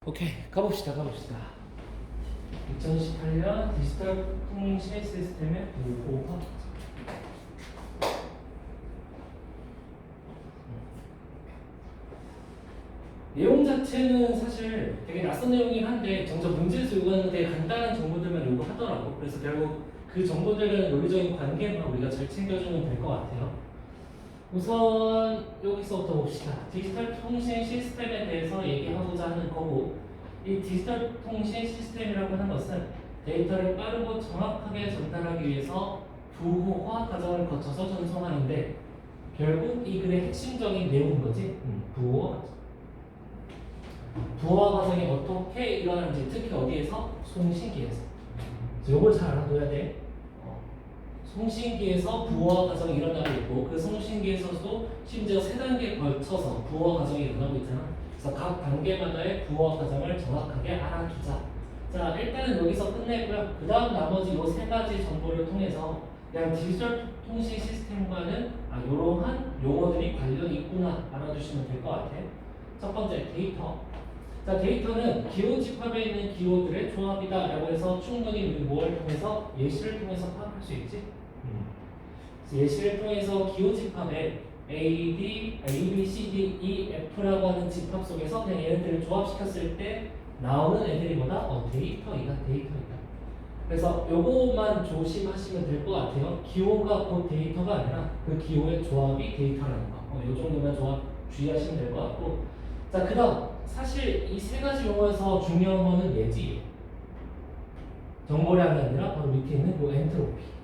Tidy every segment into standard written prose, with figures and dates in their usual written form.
오케이, 가봅시다. 2018년 디지털 통신 시스템의 보호화. 내용 자체는 사실 되게 낯선 내용이긴 한데 정작 문제에서 요구하는 되게 간단한 정보들만 요구하더라고. 그래서 결국 그 정보들과는 논리적인 관계만 우리가 잘 챙겨주면 될 것 같아요. 우선 여기서부터 봅시다. 디지털 통신 시스템에 대해서 얘기하고자 하는 거고, 이 디지털 통신 시스템이라고 하는 것은 데이터를 빠르고 정확하게 전달하기 위해서 부호화 과정을 거쳐서 전송하는데, 결국 이 글의 핵심적인 내용인 거지. 부호화 과정. 부호화 과정이 어떻게 일어나는지, 특히 어디에서? 송신기에서. 이걸 잘 알아둬야 돼. 송신기에서 부호화 과정이 일어나고 있고, 그 송신기에서도 심지어 3단계에 걸쳐서 부호화 과정이 일어나고 있잖아. 그래서 각 단계마다의 부호화 과정을 정확하게 알아두자. 자, 일단은 여기서 끝내고요. 그 다음 나머지 이 3가지 정보를 통해서 그냥 디지털 통신 시스템과는 이러한 용어들이 관련이 있구나 알아두시면 될 것 같아. 첫 번째, 데이터. 자, 데이터는 기호 집합에 있는 기호들의 조합이다 라고 해서 충분히 우리 뭐를 통해서 예시를 통해서 파악할 수 있지. 그래서 예시를 통해서 기호 집합에 A, B, C, D, E, F라고 하는 집합 속에서 그냥 얘네들을 조합시켰을 때 나오는 애들이 뭐다? 데이터이다. 그래서 요거만 조심하시면 될 것 같아요. 기호가 곧 데이터가 아니라 그 기호의 조합이 데이터라는 거. 요 정도만 조합 주의하시면 될 것 같고. 자, 그 다음 사실 이 3가지 용어에서 중요한 거는 얘지. 정보량이 아니라 바로 밑에 있는 요 엔트로피.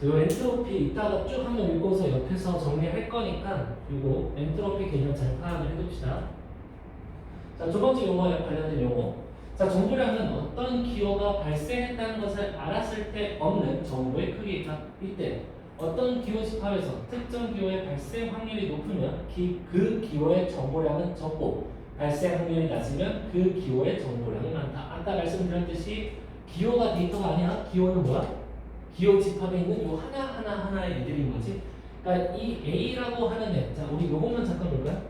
요 엔트로피 이따가 쭉 한번 읽어서 옆에서 정리할 거니까 요거 엔트로피 개념 잘 파악을 해둡시다. 자, 두 번째 용어에 관련된 용어. 자, 정보량은 어떤 기호가 발생했다는 것을 알았을 때 얻는 정보의 크기이다. 이때 어떤 기호 집합에서 특정 기호의 발생 확률이 높으면 그 기호의 정보량은 적고, 발생 확률이 낮으면 그 기호의 정보량이 많다. 아까 말씀드렸듯이 기호가 데이터가 아니야. 기호는 뭐야? 기호 집합에 있는 요 하나의 애들인 거지. 그러니까 이 A라고 하는 애, 자, 우리 요것만 잠깐 볼까요?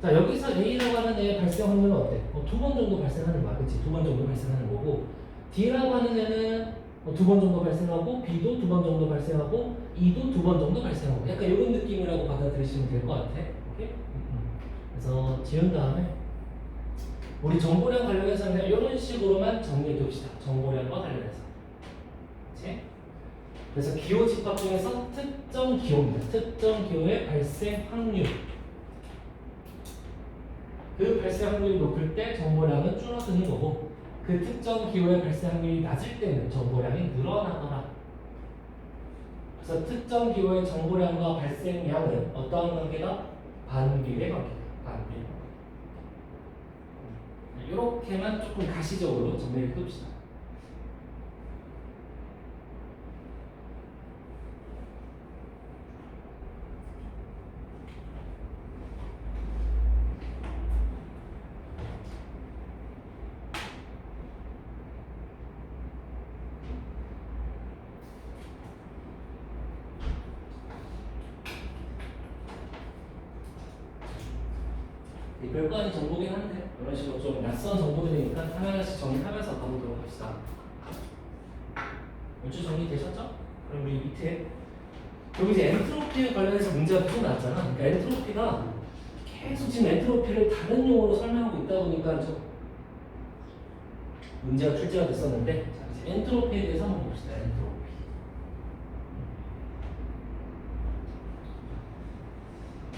자, 여기서 A라고 하는 애의 발생 확률은 어때? 2번 정도 발생하는 거야. 그치? 2번 정도 발생하는 거고, D라고 하는 애는 2번 정도 발생하고, B도 2번 정도 발생하고, E도 2번 정도 발생하고, 약간 이런 느낌이라고 받아들이시면 될 것 같아. 오케이? 그래서 지운 다음에 우리 정보량 관련해서 그냥 이런 식으로만 정리해 둡시다. 정보량과 관련해서. 그치? 그래서 기호 집합 중에서 특정 기호입니다. 특정 기호의 발생 확률. 그 발생 확률이 높을 때 정보량은 줄어드는 거고, 그 특정 기호의 발생 확률이 낮을 때는 정보량이 늘어나거나. 그래서 특정 기호의 정보량과 발생량은 어떠한 관계다? 반비례 관계다. 반비례. 이렇게만 조금 가시적으로 정리해 둡시다. 별거 아닌 정보긴 한데 이런 식으로 좀 낯선 정보들이니까 하나하나씩 정리하면서 가보도록 합시다. 연주 정리되셨죠? 그럼 우리 밑에 여기 이제 엔트로피 관련해서 문제가 계속 나왔잖아. 그러니까 엔트로피가 계속 지금 엔트로피를 다른 용어로 설명하고 있다 보니까 좀 문제가 출제가 됐었는데, 자, 이제 엔트로피에 대해서 한번 봅시다. 엔트로피.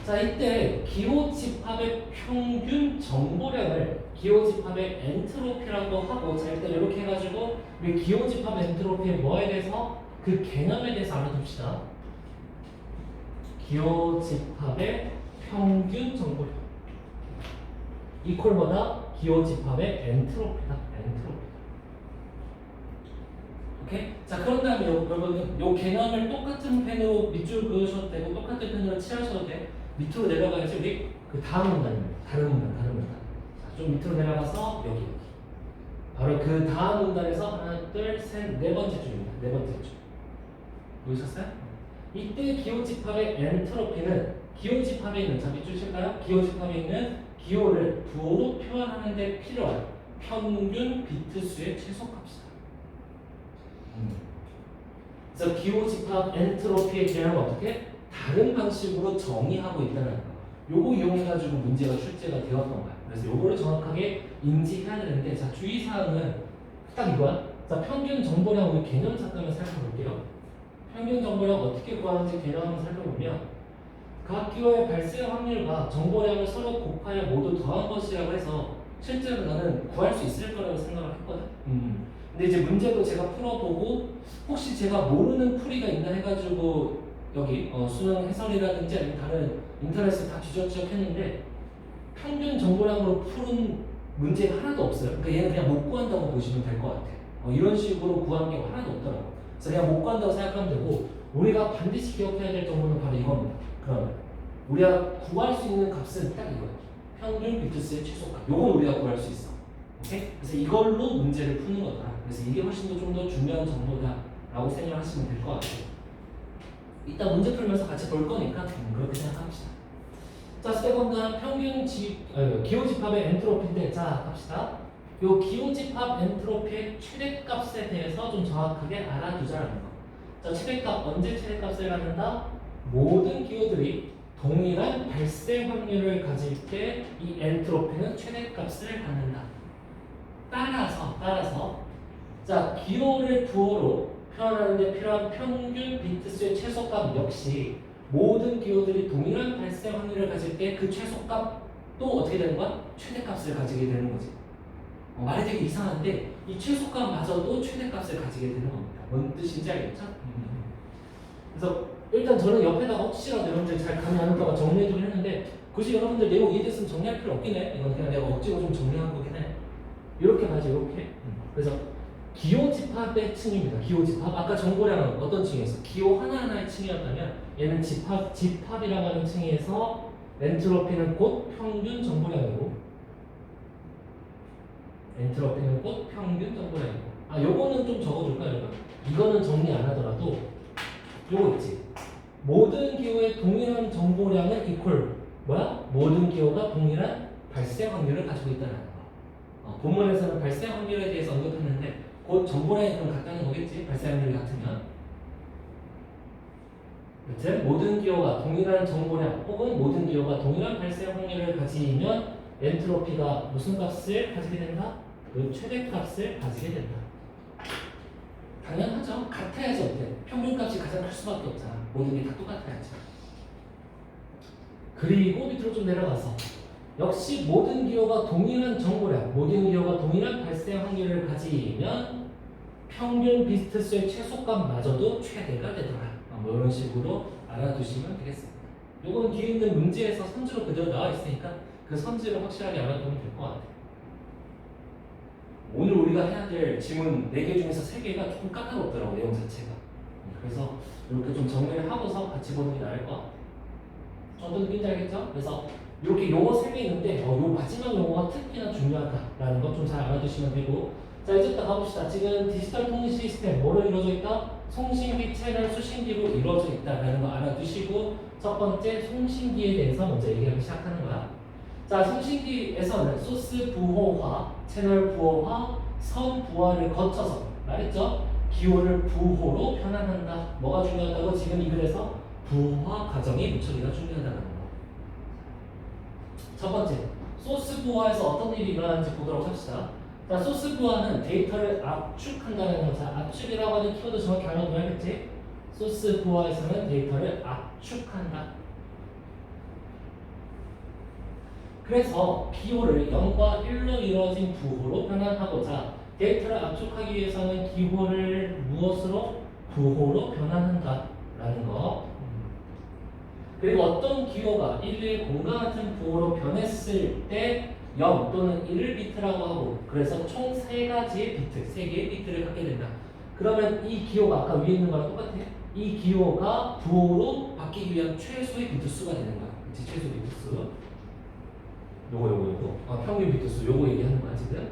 자, 이때 기호 집합의 평균 정보량을 기호 집합의 엔트로피라고 하고, 자, 일단 이렇게 해가지고 우리 기호 집합 엔트로피의 뭐에 대해서 그 개념에 대해서 알아둡시다. 기호 집합의 평균 정보량 이퀄 뭐다? 기호 집합의 엔트로피다. 엔트로피. 오케이? 자, 그런 다음에 여러분 요 개념을 똑같은 펜으로 밑줄 그으셔도 되고, 똑같은 펜으로 칠하셔도 돼. 밑으로 내려가야지. 우리 그 다음 문단입니다. 다른 문단. 자, 좀 밑으로 내려가서 여기. 바로 그 다음 문단에서 하나, 둘, 셋, 네 번째 줄입니다. 네 번째 줄. 보이셨어요? 이때 기호 집합의 엔트로피는 기호 집합에 있는, 자, 밑줄 칠까요? 기호 집합에 있는 기호를 부호로 표현하는 데 필요한 평균 비트 수의 최소값이다. 그래서 기호 집합 엔트로피의 계량을 어떻게 다른 방식으로 정의하고 있다는 거. 요거 이용해가지고 문제가 출제가 되었던 거야. 그래서 요거를 정확하게 인지해야 되는데, 자 주의사항은 딱 이거야. 자 평균 정보량 우리 개념 잠깐만 살펴볼게요. 평균 정보량 어떻게 구하는지 개념 한번 살펴보면, 각 기호의 발생 확률과 정보량을 서로 곱하여 모두 더한 것이라고 해서 실제로 나는 구할 수 있을 거라고 생각을 했거든. 근데 이제 문제도 제가 풀어보고 혹시 제가 모르는 풀이가 있나 해가지고 여기 수능 해설이라든지 아니면 다른 인터넷에 다 뒤적뒤적 했는데 평균 정보량으로 푸른 문제가 하나도 없어요. 그러니까 얘는 그냥 못 구한다고 보시면 될 것 같아. 이런 식으로 구한 게 하나도 없더라고. 그래서 그냥 못 구한다고 생각하면 되고, 우리가 반드시 기억해야 될 정보는 바로 이겁니다. 그러면 우리가 구할 수 있는 값은 딱 이거예요. 평균 비트수의 최소값. 요건 우리가 구할 수 있어. 오케이? 그래서 이걸로 문제를 푸는 거다. 그래서 이게 훨씬 더 좀 더 중요한 정보다라고 생각하시면 될 것 같아요. 이따 문제 풀면서 같이 볼 거니까 그렇게 생각합시다. 자, 세컨드 평균 기호 집합의 엔트로피인데, 자 갑시다. 요 기호 집합 엔트로피의 최대값에 대해서 좀 정확하게 알아두자라는 거. 자, 최대값 언제 최대값을 갖는다? 모든 기호들이 동일한 발생 확률을 가질 때 이 엔트로피는 최대값을 갖는다. 따라서 자 기호를 부호로 표현하는 데 필요한 평균 비트수의 최소값 역시 모든 기호들이 동일한 발생 확률을 가질 때 그 최소값도 어떻게 되는 거야? 최대값을 가지게 되는 거지. 말이 되게 이상한데 이 최소값마저도 최대값을 가지게 되는 겁니다. 뭔 뜻인지 알겠죠? 그래서 일단 저는 옆에다가 혹시라도 여러분들 잘 감이 안 올까봐 정리해두긴 했는데, 굳이 여러분들 내용 이해됐으면 정리할 필요 없긴 해. 이건 그냥 내가 억지로 좀 정리한 거긴 해. 이렇게 가지, 이렇게. 그래서 기호 집합의 층입니다. 기호 집합. 아까 정보량은 어떤 층이었어? 기호 하나하나의 층이었다면 얘는 집합이라고 하는 층에서 엔트로피는 곧 평균 정보량이고, 엔트로피는 곧 평균 정보량이고. 요거는 좀 적어줄까요, 여러분? 이거는 정리 안 하더라도 요거 있지. 모든 기호의 동일한 정보량은 이퀄 모든 기호가 동일한 발생 확률을 가지고 있다는 거. 본문에서는 발생 확률에 대해서 언급했는데 곧 정보량이 그럼 같다는 거겠지. 발생 확률이 같으면. 여튼 모든 기호가 동일한 정보량 혹은 모든 기호가 동일한 발생 확률을 가지면 엔트로피가 무슨 값을 가지게 된다? 그 최대값을 가지게 된다. 당연하죠. 같아야지 어때? 평균값이 가장 클 수밖에 없잖아. 모든 게 다 똑같아야지. 그리고 밑으로 좀 내려가서 역시 모든 기호가 동일한 정보량, 모든 기호가 동일한 발생 확률을 가지면 평균 비트수의 최소값마저도 최대가 되더라. 뭐 이런 식으로 알아두시면 되겠습니다. 이건 뒤에 있는 문제에서 선지로 그대로 나와 있으니까 그 선지를 확실하게 알아두면 될 것 같아요. 오늘 우리가 해야 될 질문 4개 중에서 3개가 조금 까다롭더라고, 내용 자체가. 그래서 이렇게 좀 정리를 하고서 같이 보는 게 나을 것 같아요. 어떤 느낌인지 알겠죠? 그래서 이렇게 용어 3개 있는데 요 마지막 용어가 특히나 중요하다라는 것 좀 잘 알아두시면 되고, 자 이제부터 가봅시다. 지금 디지털 통신 시스템 뭐로 이루어져 있다? 송신기, 채널, 수신기로 이루어져 있다라는 거 알아두시고, 첫 번째 송신기에 대해서 먼저 얘기하기 시작하는 거야. 자, 송신기에서는 소스 부호화, 채널 부호화, 선 부호화를 거쳐서 말했죠? 기호를 부호로 변환한다. 뭐가 중요하다고? 지금 이 글에서 부호화 과정이 무척이나 중요하다는 거. 첫 번째, 소스 부호화에서 어떤 일이 일어나는지 보도록 합시다. 자, 소스 부호화는 데이터를 압축한다는 거. 자, 압축이라고 하는 키워드 정확히 알아둬야겠지? 소스 부호화에서는 데이터를 압축한다. 그래서 기호를 0과 1로 이루어진 부호로 변환하고자 데이터를 압축하기 위해서는 기호를 무엇으로? 부호로 변환한다 라는 거. 그리고 어떤 기호가 1, 0과 같은 부호로 변했을 때 0 또는 1을 비트라고 하고, 그래서 총 3가지의 비트, 3개의 비트를 갖게 된다. 그러면 이 기호가 아까 위에 있는 거랑 똑같아. 이 기호가 부호로 바뀌기 위한 최소의 비트 수가 되는 거야. 그치? 최소 비트 수. 요거. 평균 비트수. 요거 얘기하는 거야, 지금.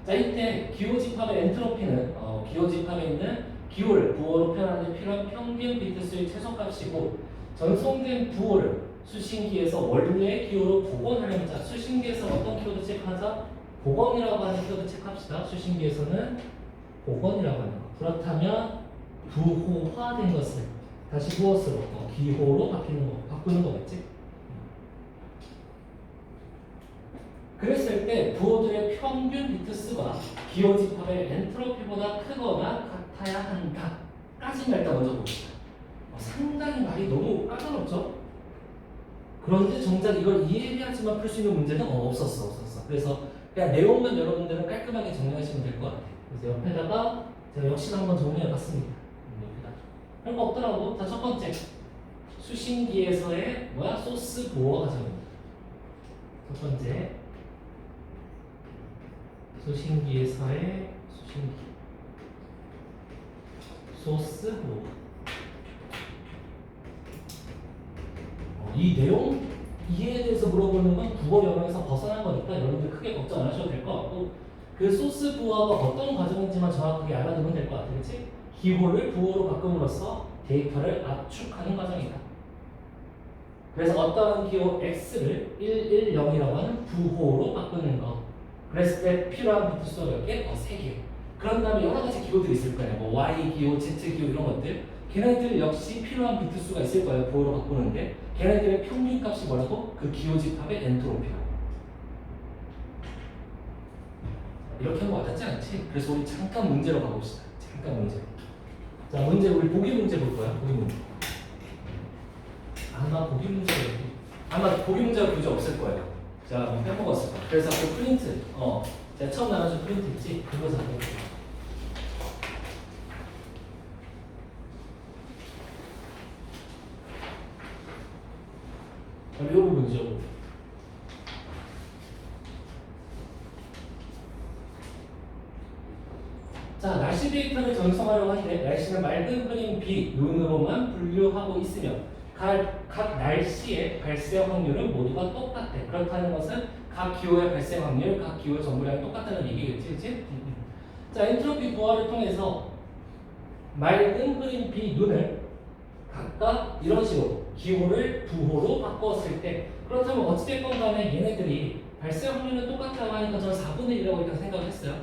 자, 이때 기호 집합의 엔트로피는 기호 집합에 있는 기호를 부호로 표현하는 데 필요한 평균 비트수의 최소값이고, 전송된 부호를 수신기에서 원래 기호로 복원하려면 자 수신기에서 어떤 키워드 체크하자? 복원이라고 하는 키워드 체크합시다. 수신기에서는 복원이라고 하는 거. 그렇다면 부호화된 것을 다시 무엇으로? 기호로 바꾸는 거겠지? 그랬을 때 부호들의 평균 비트 수가 기호 집합의 엔트로피보다 크거나 같아야 한다. 까지는 일단 먼저 봅시다. 상당히 말이 너무 까다롭죠? 그런데 정작 이걸 이해해야지만 풀 수 있는 문제는 없었어. 그래서 그냥 내용만 여러분들은 깔끔하게 정리하시면 될 것 같아요. 그래서 옆에다가 제가 역시나 한번 정리해봤습니다. 옆에다. 별거 없더라고. 자, 첫 번째. 수신기에서의 소스 보호 과정입니다. 첫 번째. 수신기에서의 소스 보호. 이 내용 이해에 대해서 물어보는 건 국어 영역에서 벗어난 거니까 여러분들 크게 걱정 안 하셔도 될 것 같고 그 소스 부호가 어떤 과정인지만 정확하게 알아두면 될 것 같아. 그렇지? 기호를 부호로 바꿈으로써 데이터를 압축하는 과정이다. 그래서 어떠한 기호 x를 110이라고 하는 부호로 바꾸는 거. 그랬을 때 필요한 비트 수가 몇 개? 3개. 그런 다음에 여러 가지 기호들이 있을 거예요. 뭐 y 기호, z 기호 이런 것들. 걔네들 역시 필요한 비트 수가 있을 거예요. 부호로 바꾸는데 걔네들의 평균 값이 뭐라고? 그 기호 집합의 엔트로피라고. 이렇게 하면 와닿지 않지? 그래서 우리 잠깐 문제로 가봅시다. 잠깐 문제. 자, 문제 우리 보기 문제 볼 거야. 보기 문제. 아마 보기 문제가 교재 없을 거예요. 자, 빼먹었을 거야. 그래서 그 프린트, 제가 처음 나눠준 프린트 있지? 그거 잡아볼게요. 이 부분이죠. 자, 날씨 데이터를 전송하려고 하는데 날씨는 맑은 흐린 비, 눈으로만 분류하고 있으며 각 날씨의 발생 확률은 모두가 똑같대. 그렇다는 것은 각 기호의 발생 확률, 각 기호의 전부량이 똑같다는 얘기겠지, 그렇지? 자, 엔트로피 부하를 통해서 맑은 흐린 비, 눈을 각각 이런 식으로 기호를 부호로 바꿨을 때 그렇다면 어찌됐건 간에 얘네들이 발생 확률은 똑같다고 하니까 저는 4분의 1이라고 일단 생각을 했어요.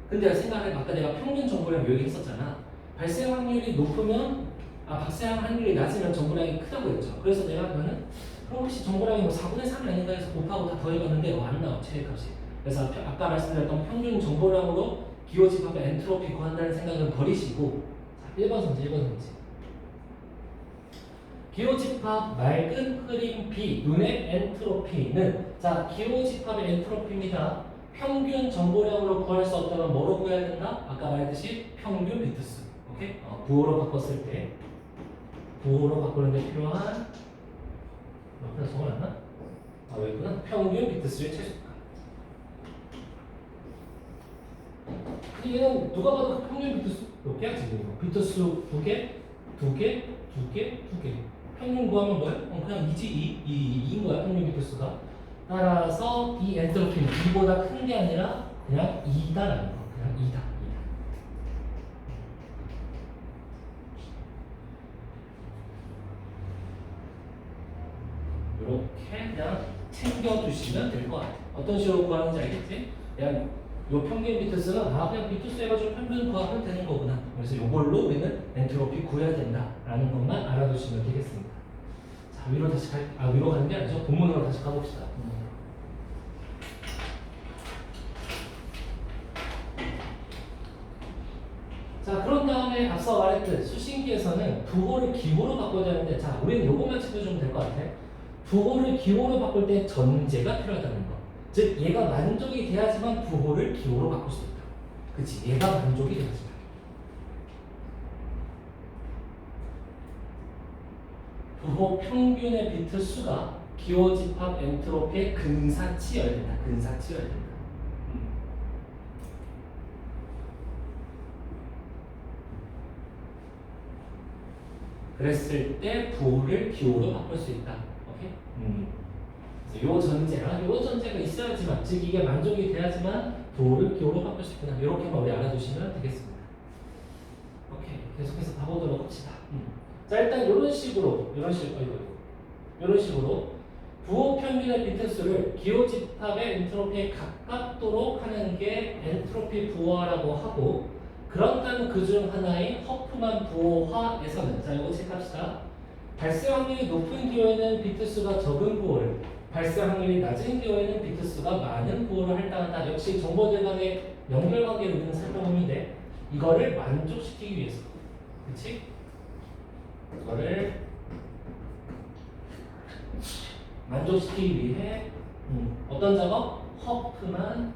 근데 생각을 아까 내가 평균 정보량 얘기했었잖아. 발생 확률이 높으면 발생 확률이 낮으면 정보량이 크다고 했죠. 그래서 내가 그러면 그럼 혹시 정보량이 4분의 3이 아닌가 해서 곱하고 다 더해봤는데 안 나와 최대값이. 그래서 아까 말씀드렸던 평균 정보량으로 기호 집합의 엔트로피 구한다는 생각은 버리시고 자, 1번 선지. 기호 집합 맑은 흐린 비 눈의 엔트로피는 자 기호 집합의 엔트로피입니다. 평균 정보량으로 구할 수 없다면 뭐로 구해야 된다? 아까 말했듯이 평균 비트수. 오케이? 부호로 바꿨을 때 부호로 바꾸는데 필요한 옆에서 적어놨나? 여기 있구나. 평균 비트수의 최소값. 얘는 누가 봐도 그 평균 비트수 몇 개야 지금? 비트수 2개, 2개, 2개, 2개. 평균 구하면 뭐예요? 그냥 2인 거야 평균 비트수가. 따라서 이 엔트로피는 2보다 큰 게 아니라 그냥 2다라는 거. 그냥 2다. 이렇게 그냥 챙겨두시면 될 것 같아요. 어떤 식으로 구하는지 알겠지? 그냥 요 평균 비트수는 그냥 비트수 해가지고 평균 구하면 되는 거구나. 그래서 이걸로 우리는 엔트로피 구해야 된다라는 것만 알아두시면 되겠습니다. 자, 위로 다시 위로 가는 게 아니죠. 본문으로 다시 가봅시다. 자, 그런 다음에 앞서 말했듯 수신기에서는 부호를 기호로 바꿔야 되는데 자, 우리는 요것만 챙겨주면 될 것 같아. 부호를 기호로 바꿀 때 전제가 필요하다는 거. 즉, 얘가 만족이 돼야지만 부호를 기호로 바꿀 수 있다. 그치? 얘가 만족이 돼야지만. 부호 평균의 비트 수가 기호 집합 엔트로피의 근사치여야 된다. 근사치여야 된다. 그랬을 때 부호를 기호로 바꿀 수 있다. 오케이? 요 전제가 있어야지만, 즉 이게 만족이 돼야지만 부호를 기호로 바꿀 수 있구나. 이렇게만 우리 알아두시면 되겠습니다. 오케이, 계속해서 가보도록 합시다. 자, 일단 이런 식으로 이런 식으로 부호 평균의 비트수를 기호 집합의 엔트로피에 가깝도록 하는 게 엔트로피 부호화라고 하고, 그렇다면 그 중 하나인 허프만 부호화에서는, 자 이거 체크합시다. 발생 확률이 높은 기호에는 비트수가 적은 부호를, 발생 확률이 낮은 기호에는 비트수가 많은 부호를 할당한다. 역시 정보들 간의 연결관계를 우리는 살펴보면 돼. 이거를 만족시키기 위해서, 그치? 이거를 만족시키기 위해 어떤 작업? 허프만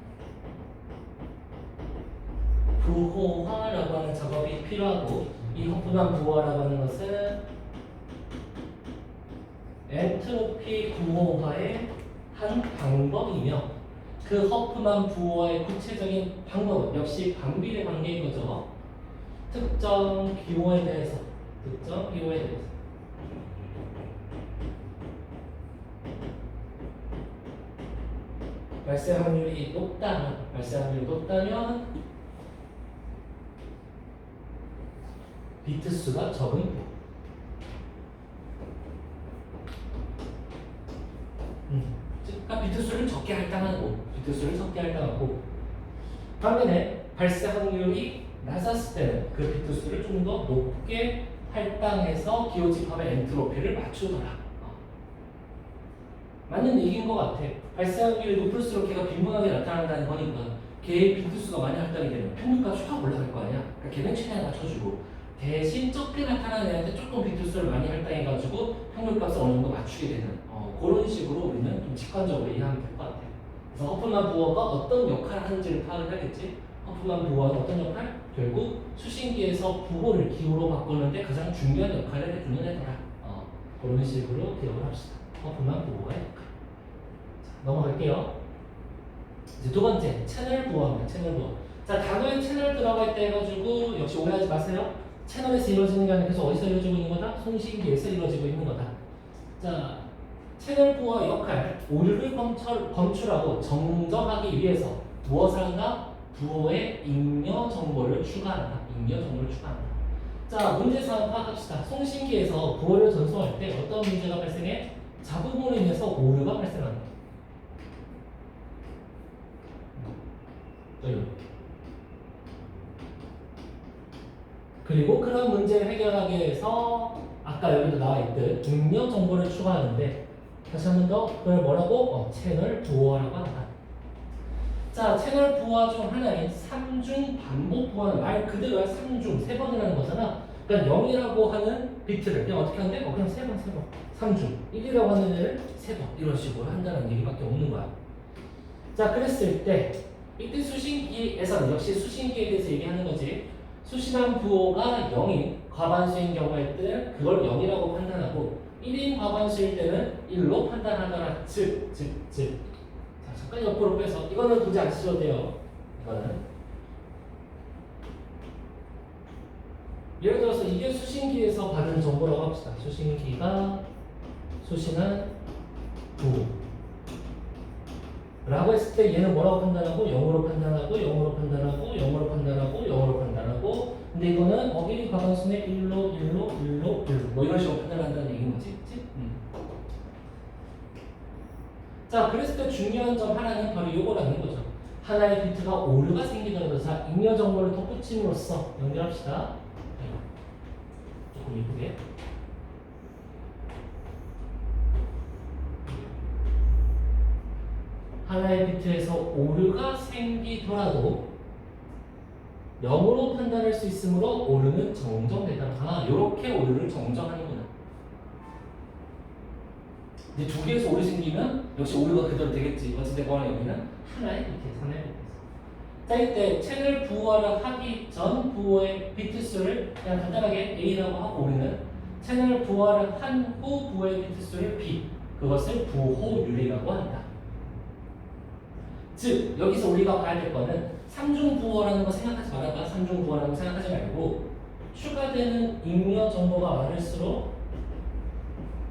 부호화라고 하는 작업이 필요하고, 이 허프만 부호화라고 하는 것은 엔트로피 부호화의 한 방법이며, 그 허프만 부호화의 구체적인 방법은 역시 반비례 관계인 거죠. 특정 기호에 대해서 발생 확률이 높다면 비트 수가 적은 부. 그러니까 비트 수를 적게 할당하고, 반면에 발생 확률이 낮았을 때는 그 비트 수를 좀 더 높게 할당해서 기호 집합의 엔트로피를 맞추더라. 맞는 얘기인 것 같아. 발생 확률이 높을수록 걔가 빈번하게 나타난다는 거니까 걔의 비트 수가 많이 할당이 되면 평균값이 확 올라갈 거 아니야. 그러니까 걔는 최대한 맞춰주고, 대신 적게 나타나는 애한테 조금 비트 수를 많이 할당해가지고 평균값을 어느 정도 맞추게 되는 그런 식으로 우리는 좀 직관적으로 이해하면 될 것 같아. 그래서 허프만 부호가 어떤 역할을 하는지를 파악을 해야겠지. 허프만 부호는 어떤 역할? 결국 수신기에서 부호를 기호로 바꾸는데 가장 중요한 역할을 해주는 애더라. 그런 식으로 기억을 합시다. 허프만 부호의 역할. 자, 넘어갈게요. 이제 두 번째, 채널 부호입니다. 채널 부호. 자, 단어에 채널 들어갈 때 해가지고 역시 오해하지 마세요. 채널에서 이루어지는 게 아니라 계속 어디서 이루어지고 있는 거다? 송신기에서 이루어지고 있는 거다. 자, 채널 부호의 역할, 오류를 검출하고 정정하기 위해서 무엇을 한다? 부호에 잉여 정보를 추가한다. 자, 문제사항 파악합시다. 송신기에서 부호를 전송할 때 어떤 문제가 발생해? 잡음으로 인해서 오류가 발생한다. 그리고 그런 문제를 해결하기 위해서 아까 여기도 나와 있듯 잉여 정보를 추가하는데, 다시 한 번 더 그걸 뭐라고? 채널 부호라고 한다. 자, 채널 부호화 중 하나인 3중 반복 부호는 말 그대로야. 3중, 3번을 하는 거잖아. 그러니까 0이라고 하는 비트를 그냥 어떻게 하는데? 그냥 3번. 3중. 1이라고 하는 애를 3번. 이런 식으로 한다는 얘기밖에 없는 거야. 자, 그랬을 때 이때 수신기에서는 역시 수신기에 대해서 얘기하는 거지. 수신한 부호가 0인 과반수인 경우일 때는 그걸 0이라고 판단하고, 1인 과반수일 때는 1로 판단하더라. 즉. 자, 잠깐 옆으로 빼서 이거는 굳이 안 쓰셔도 돼요. 이거는 예를 들어서 이게 수신기에서 받은 정보라고 합시다. 수신기가 수신한 부호 라고 했을 때 얘는 뭐라고 판단하고? 0으로 판단하고 근데 이거는 1이 과반수네 1로 뭐 이런 식으로 판단한다는 얘기인 거지. 그치? 자, 그랬을 때 중요한 점 하나는 바로 요거라는 거죠. 하나의 비트가 오류가 생기는 거죠. 자, 잉여 정보를 덧붙임으로써 연결합시다. 조금 이쁘게. 하나의 비트에서 오류가 생기더라도 0으로 판단할 수 있으므로 오류는 정정되다. 이렇게 오류를 정정하는구나. 이제 두 개에서 오류 생기면 역시 오류가 그대로 되겠지. 어쨌든 간에 여기는 하나의 비트에서. 자, 이때 채널 부호화를 하기 전 부호의 비트 수를 그냥 간단하게 A라고 하고, 우리는 채널 부호화를 한 후 부호의 비트 수를 B, 그것을 부호율이라고 한다. 즉, 여기서 우리가 봐야 될 거는 3중 부호라는 거 생각하지 말아봐. 3중 부호라는 거 생각하지 말고, 추가되는 잉여 정보가 많을수록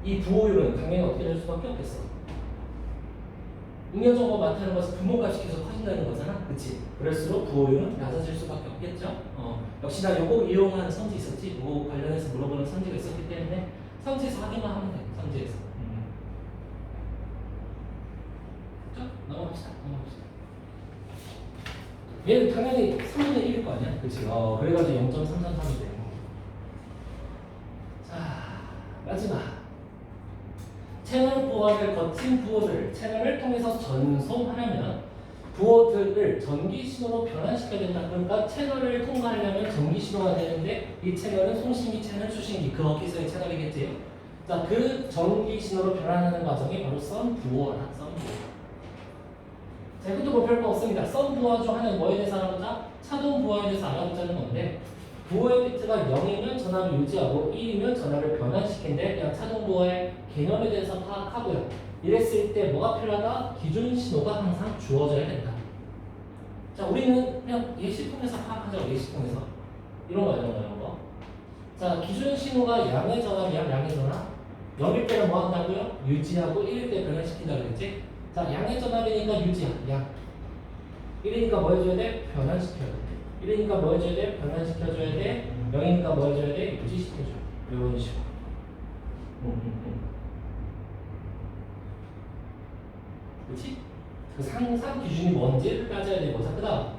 이 부호율은 당연히 어떻게 될 수밖에 없겠어. 잉여 정보가 많다는 것은 분모값이 계속 커진다는 거잖아. 그치? 그럴수록 부호율은 낮아질 수밖에 없겠죠. 역시나 요거 이용한 선지 있었지? 요거 관련해서 물어보는 선지가 있었기 때문에 선지에서 확인만 하면 돼. 선지에서. 넘어갑시다. 얘는 당연히 3분의 1일 거 아니야? 그치? 그래가지고 0.333이 돼요. 자, 마지막. 채널 부호를 거친 부호들, 채널을 통해서 전송하려면 부호들을 전기 신호로 변환시켜야 된다. 그러니까 채널을 통과하려면 전기 신호가 되는데 이 채널은 송신기 채널, 수신기 거기서의 채널이겠지요. 자, 그 전기 신호로 변환하는 과정이 바로 선 부호다. 선 부호. 자, 이것도 뭐 별거 없습니다. 선 부호 중 하나는 뭐에 대해서 알아보자? 차동 부호에 대해서 알아보자는 건데 부호의 비트가 0이면 전압을 유지하고 1이면 전압을 변환시킨대. 그냥 차동 부호의 개념에 대해서 파악하고요. 이랬을 때 뭐가 필요하다? 기준 신호가 항상 주어져야 된다. 자, 우리는 그냥 예시통에서 파악하죠. 예시통에서. 이런 거. 자, 기준 신호가 양의 전압이야. 양의 전압. 0일 때는 뭐 한다고요? 유지하고 1일 때 변환시킨다 그랬지? 자, 양의 전압이니까 유지야. 양. 1이니까 뭐 해줘야 돼? 변환시켜야 돼. 1이니까 뭐 해줘야 돼? 변환시켜줘야 돼. 0이니까 뭐 해줘야 돼? 유지시켜줘. 이런 식으로. 그치? 그 상상 기준이 뭔지를 따져야 되고. 자, 그 다음.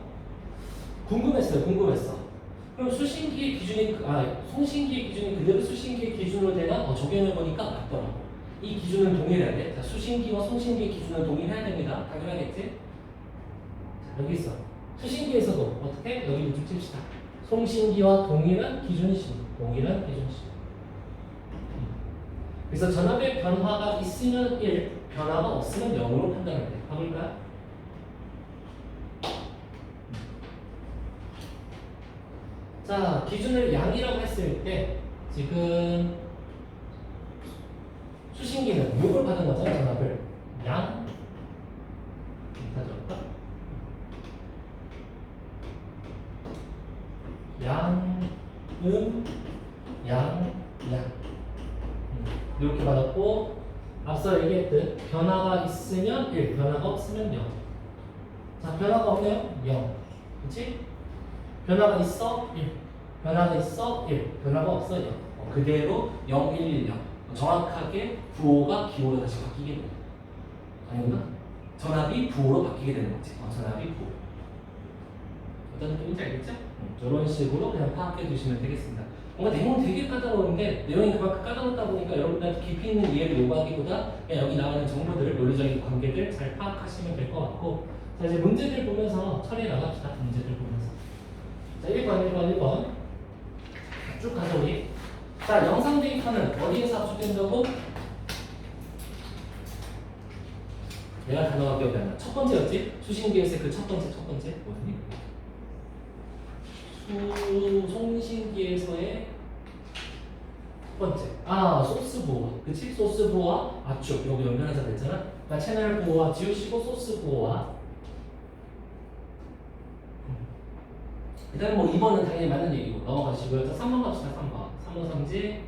궁금했어. 그럼 수신기의 기준이, 송신기의 기준이 그대로 수신기의 기준으로 되나? 적용해보니까 맞더라고. 이 기준은 동일해야 돼. 자, 수신기와 송신기의 기준은 동일해야 됩니다. 당연하겠지? 자, 여기 있어. 수신기에서도 어떻게? 여기를 좀 칩시다. 송신기와 동일한 기준신. 그래서 전압의 변화가 있으면 1, 변화가 없으면 0으로 판단할 때. 가볼까요? 자, 기준을 양이라고 했을 때 지금 수신기는 요걸 받은 거잖아. 전압을 양 가져올까? 양 이렇게 받았고 앞서 얘기했듯 변화가 있으면 1, 변화가 없으면 0. 자, 변화가 없네요. 0. 그치? 변화가 있어? 1. 변화가 있어? 1. 변화가 없어? 0. 그대로 0, 1, 1, 0. 정확하게 부호가 기호로 다시 바뀌게 됩니다. 아닌가? 전압이 부호로 바뀌게 되는 거지. 전압이 부호. 어떤 느낌인지 알겠죠? 이런 식으로 그냥 파악해 주시면 되겠습니다. 뭔가 내용은 되게 까다로운데 내용이 그만큼 까다롭다 보니까 여러분들한테 깊이 있는 이해를 요구하기보다 그냥 여기 나오는 정보들, 논리적인 관계들 잘 파악하시면 될 것 같고, 자, 이제 문제들 보면서 처리해 나갑시다. 문제들 보면서. 자, 1번 쭉 가자 우리. 자, 영상 데이터는 어디에서 압축된다고? 내가 단어가 기억이 안 나. 첫 번째였지? 수신기에서 그 첫 번째 뭐니? 송신기에서의 첫 번째. 소스 부호. 그치? 소스 부호와 압축. 여기 연결해서 됐잖아. 그러니까 채널 부호와 지우시고 소스 부호와. 그 다음에 뭐 2번은 당연히 맞는 얘기고 넘어가시고요. 자, 3번 갑시다. 3번 삼지.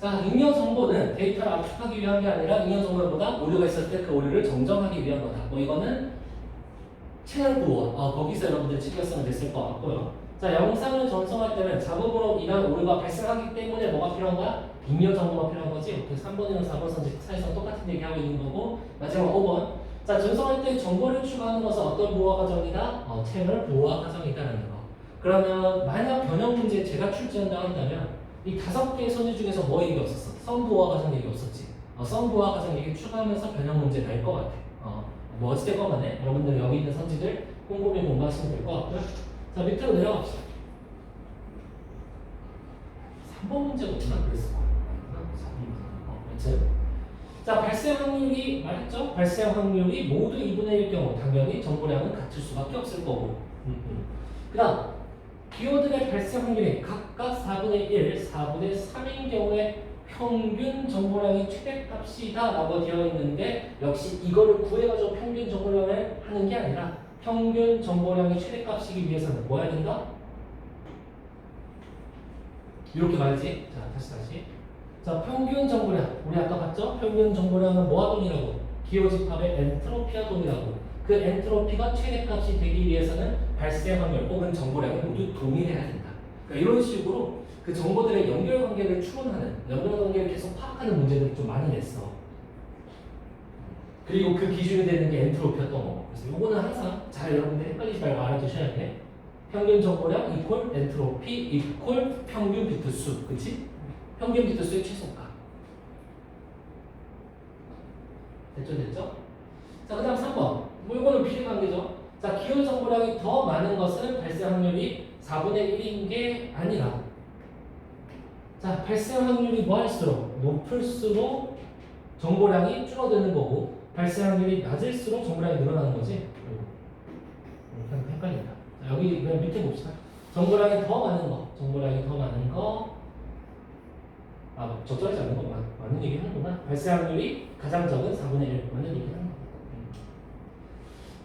자, 잉여 정보는 데이터를 압축하기 위한 게 아니라 잉여 정보보다 오류가 있을 때 그 오류를 정정하기 위한 거다. 뭐 이거는 채널 부호. 거기서 여러분들 직결성은 됐을 것 같고요. 자, 영상을 전송할 때는 작업으로 인한 오류가 발생하기 때문에 뭐가 필요한 거야? 잉여 정보가 필요한 거지. 그 3번이랑 4번 선지 사이에서 똑같은 얘기 하고 있는 거고. 마지막 5번. 자, 전송할 때 정보를 추가하는 것은 어떤 부호 과정이다? 채널 부호 과정이다라는 거. 그러면 만약 변형 문제 제가 출제한다 한다면 이 5개의 선지 중에서 뭐 얘기 없었어? 선 부호 과정 얘기 없었지. 선 부호 과정 얘기 추가하면서 변형 문제 날 것 같아. 뭐 어찌됐건 간에 여러분들 여기 있는 선지들 꼼꼼히 공부하시면 될 것 같고요. 자, 밑으로 내려갑시다. 3번 문제가 없나? 그랬을 거야. 3번 문제. 자, 발생 확률이 말했죠? 발생 확률이 모두 2분의 1일 경우 당연히 정보량은 같을 수밖에 없을 거고. 그 다음 기호들의 발생 확률이 각각 4분의 1, 4분의 3인 경우에 평균 정보량이 최대값이다 라고 되어 있는데 역시 이거를 구해가지고 평균 정보량을 하는 게 아니라 평균 정보량이 최대값이기 위해서는 뭐 해야 된다? 이렇게 말이지. 자, 다시. 자, 평균 정보량. 우리 아까 봤죠? 평균 정보량은 뭐와 동일하고? 기호집합의 엔트로피와 동일하고. 그 엔트로피가 최대값이 되기 위해서는 발생 확률 혹은 정보량이 모두 동일해야 된다. 그러니까 이런 식으로 그 정보들의 연결관계를 추론하는, 연결관계를 계속 파악하는 문제들을 좀 많이 냈어. 그리고 그 기준이 되는 게 엔트로피였던 거고. 그래서 요거는 항상 잘 여러분들 헷갈리지 말고 알아두셔야 돼. 평균 정보량 이퀄 엔트로피 이퀄 평균 비트수. 그치? 평균 비트수의 최소값. 됐죠? 자, 그 다음 3번. 뭐 이거는 비례관계죠. 자, 기호 정보량이 더 많은 것은 발생 확률이 4분의 1인 게 아니라. 자, 발생 확률이 뭐 할수록 높을수록 정보량이 줄어드는 거고, 발생 확률이 낮을수록 정보량이 늘어나는 거지. 그냥 헷갈린다. 자, 여기 그냥 밑에 봅시다. 정보량이 더 많은 거, 정보량이 더 많은 거. 아, 적절하지 않은 거 맞는 얘기 하는구나. 발생 확률이 가장 적은 4분의 1 맞는 얘기 하는 거.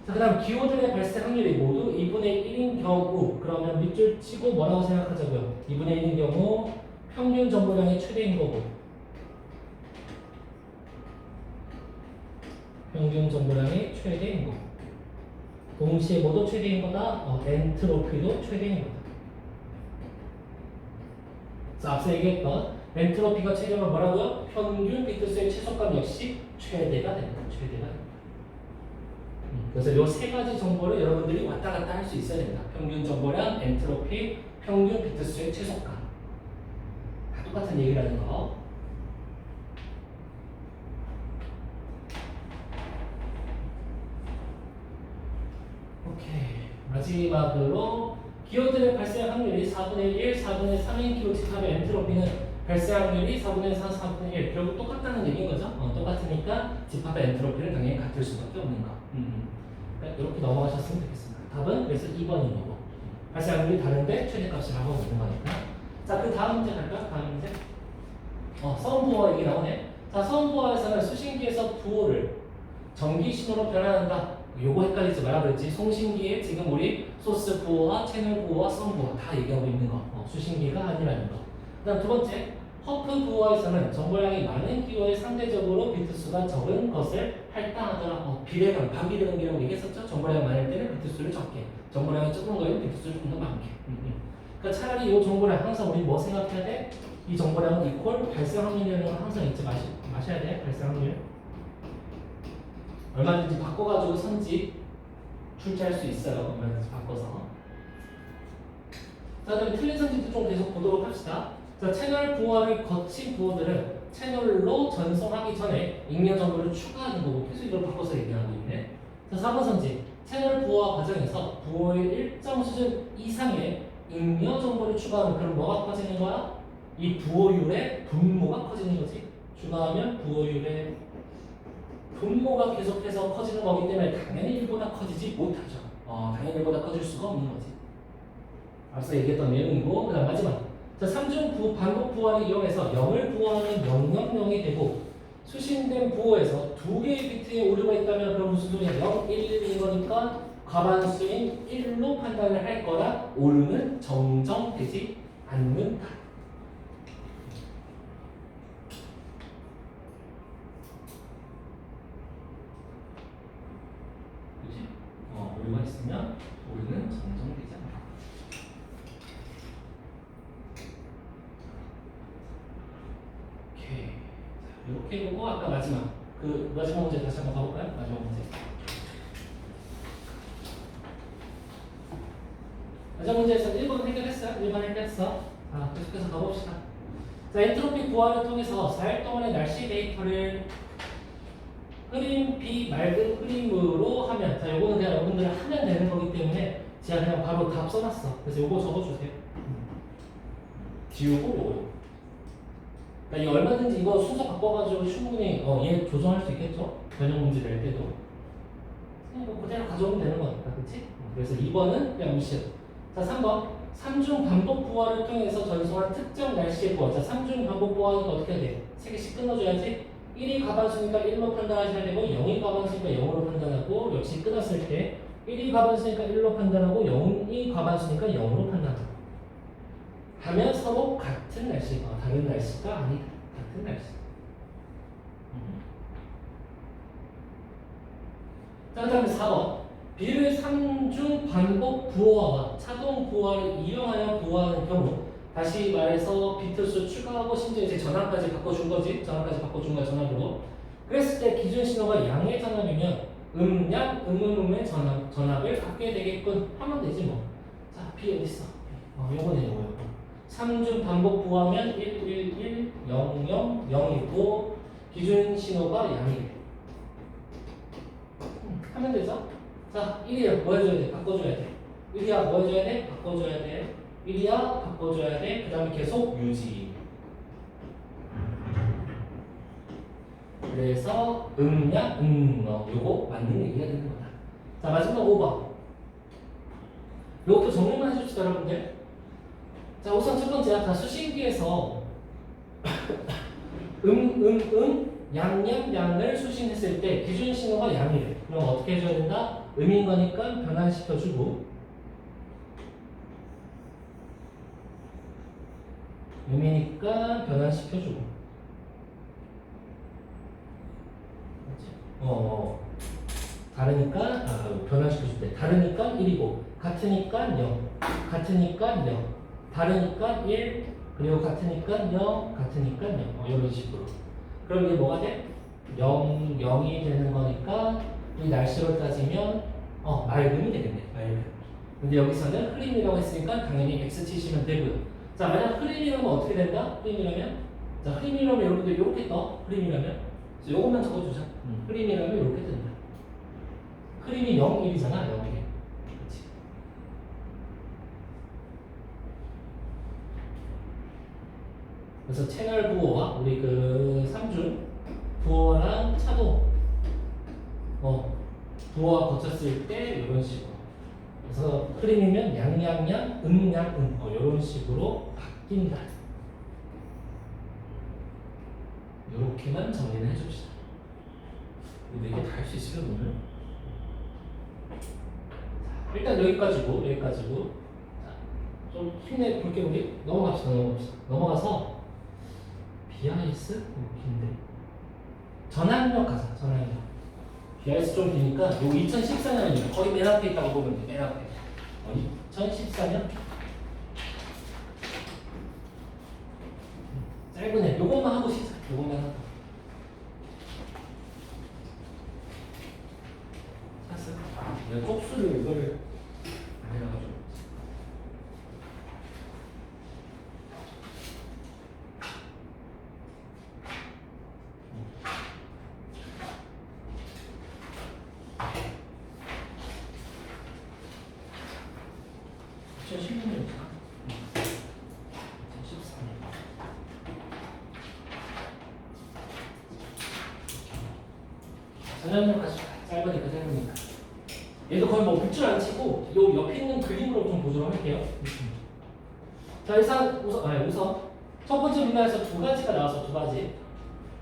자, 그 다음 기호들의 발생 확률이 모두 2분의 1인 경우, 그러면 밑줄 치고 뭐라고 생각하자고요? 2분의 1인 경우 평균 정보량이 최대인 거고, 평균 정보량이 최대인 거고, 동시에 모두 최대인 거다. 엔트로피도 최대인 거다. 자, 앞서 얘기했던 엔트로피가 최대면 뭐라고요? 평균 비트수의 최소값 역시 최대가 된다. 최대가 된다. 그래서 이 세 가지 정보를 여러분들이 왔다 갔다 할 수 있어야 된다. 평균 정보량, 엔트로피, 평균 비트수의 최소값. 다 똑같은 얘기라는 거. 오케이. 마지막으로 기호들의 발생 확률이 4분의 1, 4분의 3인 기호 집합의 엔트로피는 발생 확률이 4분의 4, 4분의 1. 결국 똑같다는 얘기인 거죠. 똑같으니까 집합의 엔트로피는 당연히 같을 수밖에 없는 거. 이렇게 넘어가셨으면 좋겠습니다. 답은 그래서 2번인 거고. 발생 확률이 다른데 최대값을 하고 있는 거니까. 자, 그 다음 문제 갈까요? 다음 문제. 서운부호 얘기 나오네. 자, 서운부호에서는 수신기에서 부호를 전기신호로 변환한다. 요거 헷갈리지 말아 그랬지. 송신기에 지금 우리 소스 부호와 채널 부호와 선 부호 다 얘기하고 있는 거. 수신기가 아니라는 거. 그 다음 두 번째. 허프 부호에서는 정보량이 많은 기호에 상대적으로 비트수가 적은 것을 할당하더라. 비례관, 반비례관계라고 얘기했었죠. 정보량이 많을 때는 비트수를 적게, 정보량이 적은 거에는 비트수를 좀 더 많게. 그러니까 차라리 이 정보량 항상 우리 뭐 생각해야 돼? 이 정보량은 이퀄 발생 확률이라는 걸 항상 잊지 마셔야 돼. 발생 확률. 얼마든지 바꿔가지고 선지 출제할 수 있어요. 얼마든지 바꿔서. 자, 그다음에 틀린 선지도 좀 계속 보도록 합시다. 자, 채널 부호를 거친 부호들은 채널로 전송하기 전에 잉여 정보를 추가하는 거고, 계속 이걸 바꿔서 얘기하고 있네. 자, 4번 선지. 채널 부호화 과정에서 부호의 일정 수준 이상의 잉여 정보를 추가하면 그럼 뭐가 커지는 거야? 이 부호율의 분모가 커지는 거지. 추가하면 부호율의 분모가 계속해서 커지는 거기 때문에 당연히 1보다 커지지 못하죠. 당연히 1보다 커질 수가 없는 거지. 앞서 얘기했던 내용이고, 그 다음 마지막. 자, 3중 반복 부호를 이용해서 0을 부호하면 000이 되고, 수신된 부호에서 2개의 비트의 오류가 있다면 그럼 무슨 소리야? 0, 1, 1인 거니까 과반수인 1로 판단을 할 거라 오류는 정정되지 않는다. 그치? 오류가 있으면 오류는 정정되지 않는다. 이렇게 보고 아까 마지막 마지막 문제 다시 한번 가볼까요? 마지막 문제. 마지막 문제에서 1번 해결했어요. 1번 해결했어. 계속해서 가봅시다. 자, 엔트로피 부하를 통해서 4일 동안의 날씨 데이터를 흐린 비 맑은 흐림으로 하면, 자, 요거는 그냥 여러분들이 하면 되는 거기 때문에 제가 그냥 바로 답 써놨어. 그래서 요거 적어주세요. 지우고 요거. 그러니까 얼마든지 이거 순서 바꿔가지고 충분히 얘 조정할 수 있겠죠? 변형 문제 낼 때도 그냥 그대로 가져오면 되는 거니까, 그치? 그래서 2번은 그냥 무시해. 자, 3번 3중 반복 부호를 통해서 전송한 특정 날씨의 부호. 자, 3중 반복 부호하니까 어떻게 해야 돼? 3개씩 끊어줘야지. 1이 가반수니까 1로 판단하셔야 되고, 0이 가반수니까 0으로 판단하고, 역시 끊었을 때 1이 가반수니까 1로 판단하고, 0이 가반수니까 0으로 판단하고 하면 서로 같은 날씨, 다른 날씨가 아니다. 같은 날씨. 자, 그 다음에 4번. 비를 3중 반복 부호화와 차동 부호화를 이용하여 부호하는 경우, 다시 말해서 비트수 추가하고 심지어 이제 전압까지 바꿔준 거지. 전압까지 바꿔준 거야, 전압으로. 그랬을 때 기준 신호가 양의 전압이면 음양, 음의 전압을 갖게 되겠군 하면 되지 뭐. 자, B 어디 있어? 요거네 요거. 3중 반복 부호하면 1, 1, 1, 0, 0, 0이고 기준 신호가 양이래. 하면 되죠? 자, 1이야 뭐 해줘야 돼? 바꿔줘야 돼. 1이야 뭐 해줘야 돼? 바꿔줘야 돼. 1이야 바꿔줘야 돼. 그 다음에 계속 유지. 그래서 음냐 요거 맞는 얘기가 되는 거다. 자, 마지막 5번. 요것도 정리만 해줍시다 여러분들. 자, 우선 첫 번째야. 자, 수신기에서 양을 수신했을 때 기준 신호가 양이래. 그럼 어떻게 해줘야 된다? 음인 거니까 변환시켜주고, 음이니까 변환시켜주고. 다르니까 변환시켜줄 때 다르니까 1이고 같으니까 0, 같으니까 0, 다르니까 1, 그리고 같으니까 0, 같으니까 0. 이런 식으로. 그럼 이게 뭐가 돼? 0, 0이 되는 거니까 이 날씨로 따지면 맑음이 되겠네. 맑음. 근데 여기서는 흐림이라고 했으니까 당연히 X 치시면 되고요. 자, 만약 흐림이라면 어떻게 된다? 흐림이라면? 자, 흐림이라면 여러분들 이렇게 떠. 흐림이라면? 요것만 적어주자. 흐림이라면 이렇게 된다. 흐림이 0, 1이잖아. 0, 1. 그렇지. 그래서 채널 부호와 우리 그 3중 부호랑 차도 부호가 거쳤을 때 이런 식으로. 그래서 흐림이면 양양양, 음양, 이런 식으로 바뀐다. 이렇게만 정리를 해줍시다. 근데 이게 다 할 수 있으면 오늘? 일단 여기까지고. 자, 좀 힘내 볼게 우리 넘어갑시다. 넘어가서 BIS 긴데 전환력 가자. 전환력. BIS 좀 기니까 요 2014년이면 거의 맨 앞에 있다고 보면 돼. 맨 앞에. 2014년 짧은 애. 요것만 하고 시작. 요것만 하고. 샀어. 내가 쪽수를 이거를 안 해놔가지고. 전환력 가지고 짧으니까. 얘도 거의 뭐 붙줄 안 치고 요 옆에 있는 그림으로 좀 보도록 할게요. 자, 우선 첫 번째 문항에서 두 가지가 나와서 두 가지.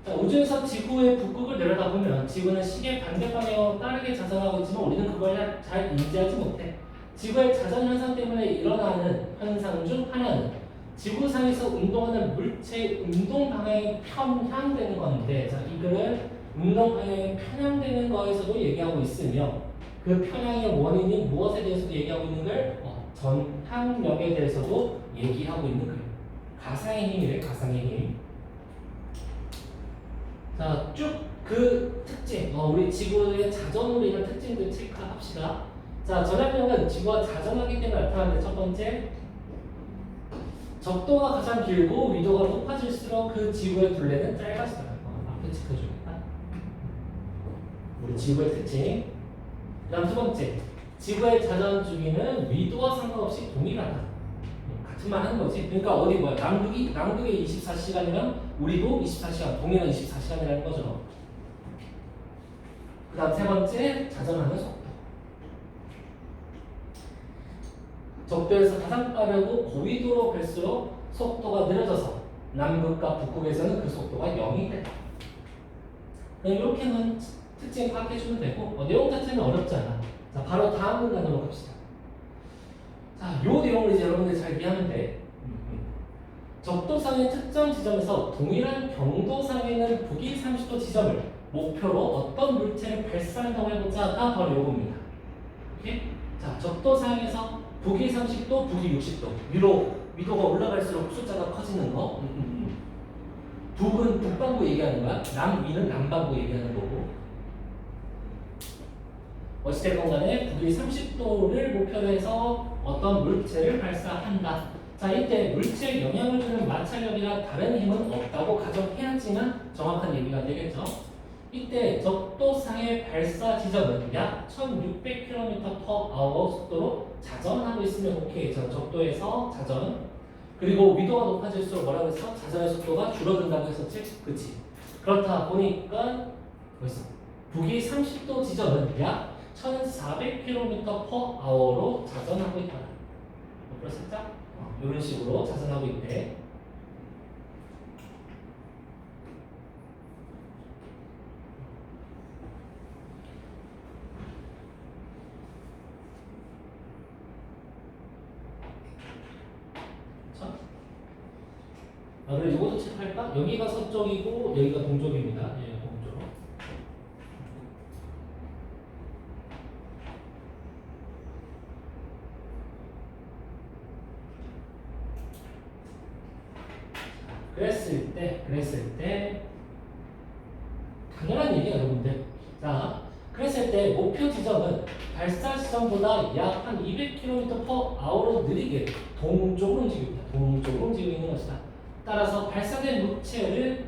자, 우주에서 지구의 북극을 내려다보면 지구는 시계 반대 방향으로 빠르게 자전하고 있지만 우리는 그걸 잘 인지하지 못해. 지구의 자전 현상 때문에 일어나는 현상 중 하나는 지구상에서 운동하는 물체의 운동 방향이 편향되는 건데, 자, 이 글은 운동 방향이 편향되는 거에서도 얘기하고 있으며 그 편향의 원인이 무엇에 대해서도 얘기하고 있는 걸 전향력에 대해서도 얘기하고 있는 거예요. 가상의 힘이래. 가상의 힘. 자, 쭉 그 특징, 우리 지구의 자전으로 인한 특징들 체크합시다. 자, 전향력은 지구가 자전하기 때문에 나타나는데, 첫 번째, 적도가 가장 길고 위도가 높아질수록 그 지구의 둘레는 짧아져요. 앞에 체크해주겠다. 우리 지구의 특징. 그 다음 두 번째, 지구의 자전 주기는 위도와 상관없이 동일하다. 같은 말 하는 거지. 그러니까 남극이 24시간이면 우리도 24시간, 동일한 24시간이라는 거죠. 그 다음 세 번째, 자전하는 속도. 적도에서 가장 빠르고 고위도로 갈수록 속도가 느려져서 남극과 북극에서는 그 속도가 0이 된다. 이렇게만 특징 파악해주면 되고, 내용 자체는 어렵지 않아. 자, 바로 다음 문단으로 갑시다. 자, 요 내용을 이제 여러분들이 잘 이해하면 돼. 적도상의 특정 지점에서 동일한 경도상에는 북위 30도 지점을 목표로 어떤 물체를 발사한다고 해보자가 바로 요겁니다. 오케이? 자, 적도상에서 북위 30도, 북위 60도. 위도가 올라갈수록 숫자가 커지는 거. 북은 북반구 얘기하는 거야. 남위는 남반구 얘기하는 거고. 어찌됐건 간에 북위 30도를 목표로 해서 어떤 물체를 발사한다. 자, 이때 물체에 영향을 주는 마찰력이나 다른 힘은 없다고 가정해야지만 정확한 얘기가 되겠죠. 이때 적도상의 발사 지점은 약 1600km/h 속도로 자전하고 있으면 오케이. 적도에서 자전. 그리고 위도가 높아질수록 뭐라고 했어? 자전의 속도가 줄어든다고 했었지? 그치? 그렇다 보니까 벌써 북위 30도 지점은 약 1400km/h로 자전하고 있다. 옆으로 살짝 이런 식으로 자전하고 있대. 자, 그럼 이것도 체크할까? 여기가 서쪽이고 여기가 동쪽입니다. 예, 동쪽. 그랬을 때 당연한 얘기야 여러분들. 자, 그랬을 때 목표 지점은 발사 지점보다 약 한 200km/h로 느리게 동쪽으로 움직이고 있다. 동쪽으로 움직이고 있는 것이다. 따라서 발사된 물체는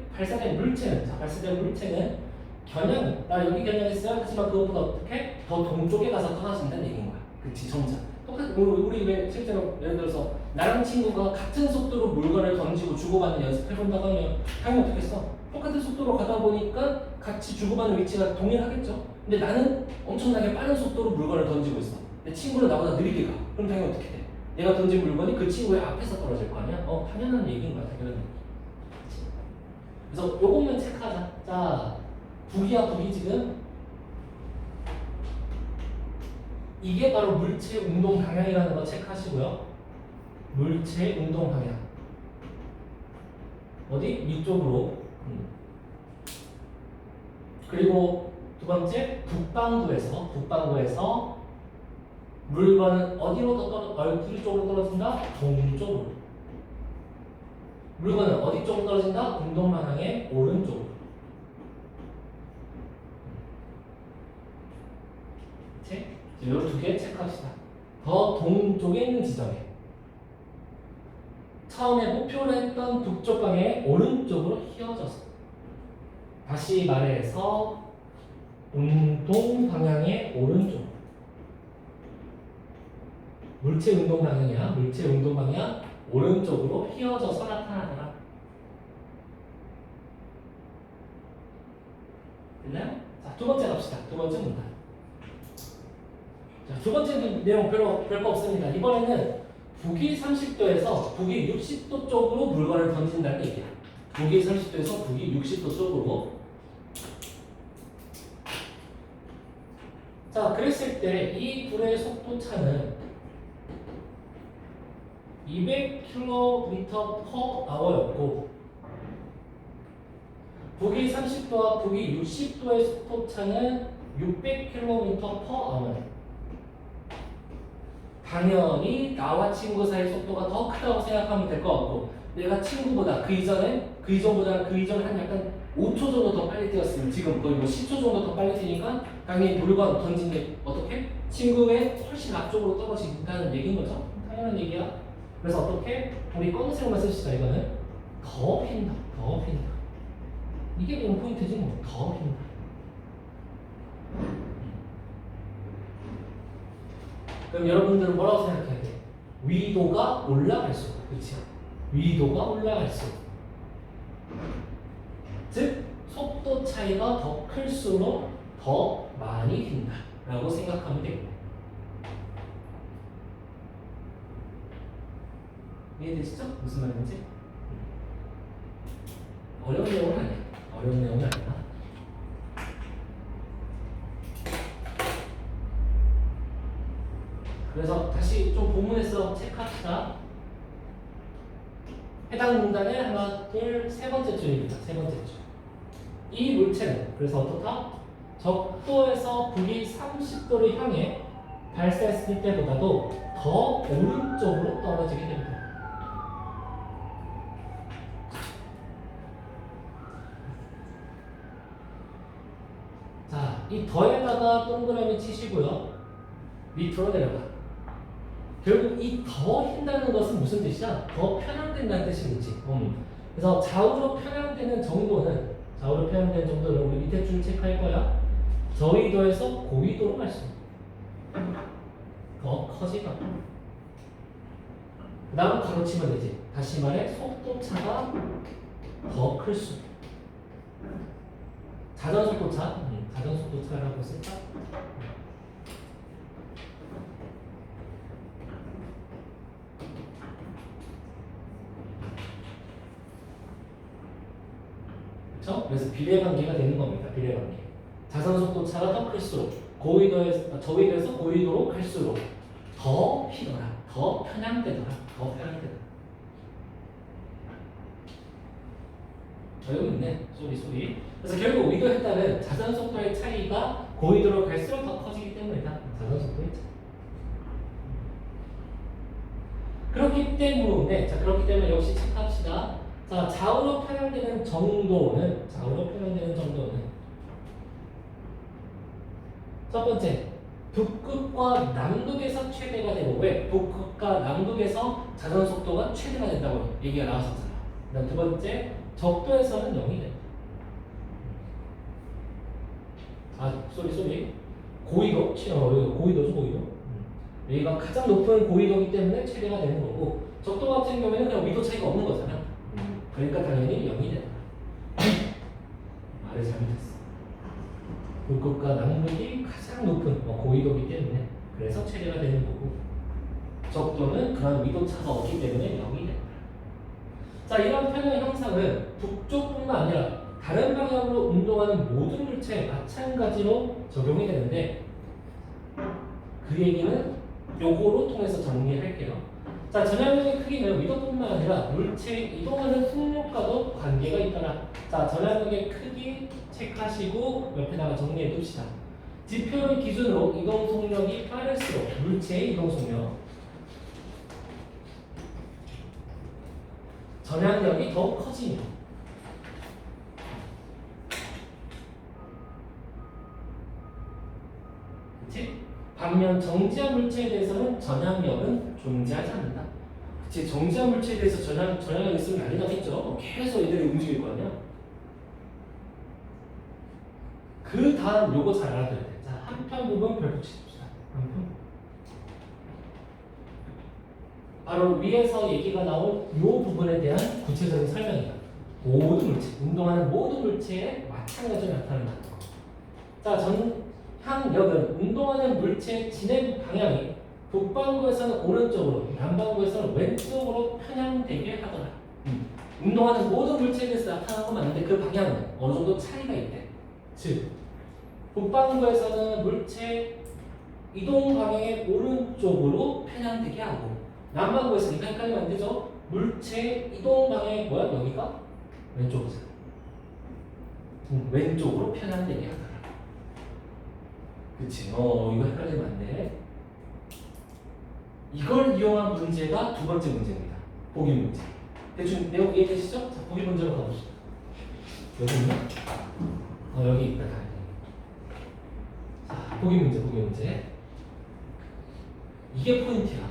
겨냥, 나 여기 겨냥했어요. 하지만 그것보다 어떻게 더 동쪽에 가서 떨어진다는 얘기인 거야. 그치, 점차. 똑같은 우리 왜 실제로 예를 들어서 나랑 친구가 같은 속도로 물건을 던지고 주고받는 연습해 본다고 하면 당연히 어떻게 했어? 똑같은 속도로 가다 보니까 같이 주고받는 위치가 동일하겠죠. 근데 나는 엄청나게 빠른 속도로 물건을 던지고 있어. 내 친구는 나보다 느리게 가. 그럼 당연히 어떻게 돼? 내가 던진 물건이 그 친구의 앞에서 떨어질 거 아니야? 당연한 얘기인 거야, 당연한 얘기. 그치? 그래서 요것만 체크하자. 자, 북이 지금 이게 바로 물체 운동 방향이라는 거 체크하시고요. 물체 운동 방향. 어디? 위쪽으로. 그리고 두 번째, 북반구에서 물건은 어디로 얼굴 쪽으로 떨어진다? 동쪽으로. 물건은 어디 쪽으로 떨어진다? 운동 방향의 오른쪽으로. 그치? 이런 두 개 체크합시다. 더 동쪽에 있는 지점에 처음에 목표로 했던 북쪽 방향의 오른쪽으로 휘어져서, 다시 말해서 운동 방향의 오른쪽. 물체 운동 방향이야. 물체 운동 방향 오른쪽으로 휘어져서 나타나더라. 됐나요? 자, 두 번째 갑시다. 두 번째 문단. 자, 두 번째 내용 별거 없습니다. 이번에는 북위 30도에서 북위 60도 쪽으로 물건을 던진다는 얘기야. 북위 30도에서 북위 60도 쪽으로. 자, 그랬을 때 이 불의 속도 차는 200km/h였고 북위 30도와 북위 60도의 속도 차는 600km/h. 당연히 나와 친구 사이 속도가 더 크다고 생각하면 될 것 같고, 내가 친구보다 그 이전보다는 한 약간 5초 정도 더 빨리 뛰었으면 지금 거의 뭐 10초 정도 더 빨리 뛰니까 당연히 물건 던진 게 어떻게? 친구의 훨씬 앞쪽으로 떨어진다는 얘기인 거죠. 당연한 얘기야. 그래서 어떻게? 우리 검은색만 쓰시다. 이거는 더 핀다. 이게 그냥 포인트지 뭐. 더 핀다. 그럼 여러분들은 뭐라고 생각해야 돼? 위도가 올라갈수록, 그렇지? 위도가 올라갈수록, 즉 속도 차이가 더 클수록 더 많이 뛴다라고 생각하면 되고. 이해되시죠? 무슨 말인지? 어려운 내용은 아니야. 그래서 다시 좀 본문에서 체크합시다. 해당 문단의 하나, 둘, 세 번째 줄입니다. 세 번째 줄. 이 물체는 그래서 어떻다? 적도에서 북위 30도를 향해 발사했을 때보다도 더 오른쪽으로 떨어지게 됩니다. 이 더에다가 동그라미 치시고요. 밑으로 내려가. 결국 이 더 흰다는 것은 무슨 뜻이야? 더 편향된다는 뜻이겠지. 그래서 좌우로 편향되는 정도는 우리 밑에 줄 체크할 거야. 저위도에서 고위도로 갈 수 있는. 더 커지다. 그 다음 가로치면 되지. 다시 말해 속도차가 더 클 수. 자전속도차. 자전속도차라고 쓸까? 그렇죠? 그래서 비례관계가 되는 겁니다. 비례관계. 자전속도차가 더 클수록 저위도에서 고위도로 갈수록 더 휘더라. 더 편향되더라. 여기 있네. 쏘리. 그래서 결국 위도에 따른 자전속도의 차이가 고위도로 갈수록 더 커지기 때문이다. 자전속도의 차이. 그렇기 때문에 역시 체크합시다. 자, 좌우로 편향되는 정도는 첫 번째, 북극과 남극에서 최대가 되고, 왜? 북극과 남극에서 자전속도가 최대가 된다고 얘기가 나왔었잖아. 그다음 두 번째, 적도에서는 0이 돼. 고위도죠. 여기가 가장 높은 고위도이기 때문에 최대가 되는 거고, 적도 같은 경우에는 그냥 위도 차이가 없는 거잖아. 그러니까 당연히 0이 된다. 말을 잘못했어. 북극과 남극이 가장 높은 고위도이기 때문에 그래서 최대가 되는 거고, 적도는 그런 위도 차가 없기 때문에 0이 된다. 자, 이런 편향 형상은 북쪽뿐만 아니라 다른 방향으로 운동하는 모든 물체에 마찬가지로 적용이 되는데, 그 얘기는 요거로 통해서 정리할게요. 자, 전향력의 크기는 위도뿐만 아니라 물체의 이동하는 속력과도 관계가 있더라. 자, 전향력의 크기 체크하시고 옆에다가 정리해 둡시다. 지표를 기준으로 이동 속력이 빠를수록 물체의 이동 속력, 전향력이 더 커지며, 그치? 반면 정지한 물체에 대해서는 전향력은 존재하지 않는다. 그치? 정지한 물체에 대해서 전향력이 있으면 난리 나겠죠? 계속 얘들이 움직일 거 아니야? 그 다음 요거 잘 알아둬야 돼. 자, 한편 부분 별표 치십시다. 한편. 바로 위에서 얘기가 나온 요 부분에 대한 구체적인 설명이다. 모든 물체, 운동하는 모든 물체에 마찬가지로 나타난다는 거. 자, 전향력은 운동하는 물체의 진행 방향이 북반구에서는 오른쪽으로, 남반구에서는 왼쪽으로 편향되게 하더라. 운동하는 모든 물체에 대해서 나타나는 건 맞는데 그 방향은 어느 정도 차이가 있대. 즉, 북반구에서는 물체 이동 방향의 오른쪽으로 편향되게 하고, 남반구에서는 이거 헷갈리면 안 되죠? 물체 이동 방향이 뭐야? 여기가 왼쪽이잖아. 왼쪽으로 편향되게 하더라. 그치? 이거 헷갈리면 안 돼. 이걸 이용한 문제가 두 번째 문제입니다. 보기 문제. 대충 내용 이해되시죠? 자, 보기 문제로 가봅시다. 여기 있나? 여기 있다. 자, 보기 문제. 이게 포인트야.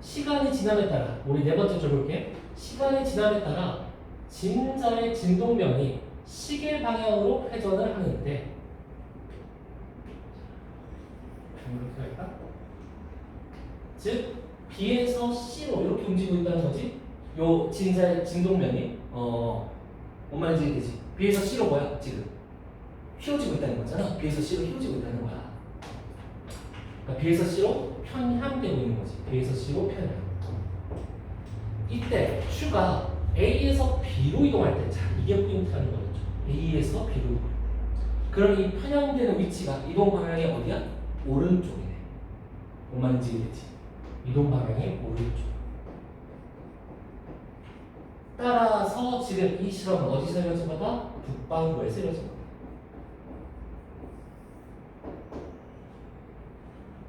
시간이 지남에 따라, 우리 네 번째 줄 볼게. 시간이 지남에 따라 진자의 진동면이 시계 방향으로 회전을 하는데, 이렇게 할까? 즉 B에서 C로 이렇게 움직이고 있다는 거지. 요 진자의 진동면이 뭔 말인지 되지. B에서 C로 뭐야? 지금 휘어지고 있다는 거잖아. B에서 C로 휘어지고 있다는 거야. 그러니까 B에서 C로 편향되고 있는 거지. B에서 C로 편향. 이때 Q가 A에서 B로 이동할 때, 자, 이게 포인트라는 거죠. A에서 B로. 그럼 이 편향되는 위치가 이동 방향이 어디야? 오른쪽이네. 뭔 말인지 이해되지? 이동 방향이 오른쪽. 따라서 지금 이 실험은 어디서 이루어진 거다? 북반구에서 이루어진 거다.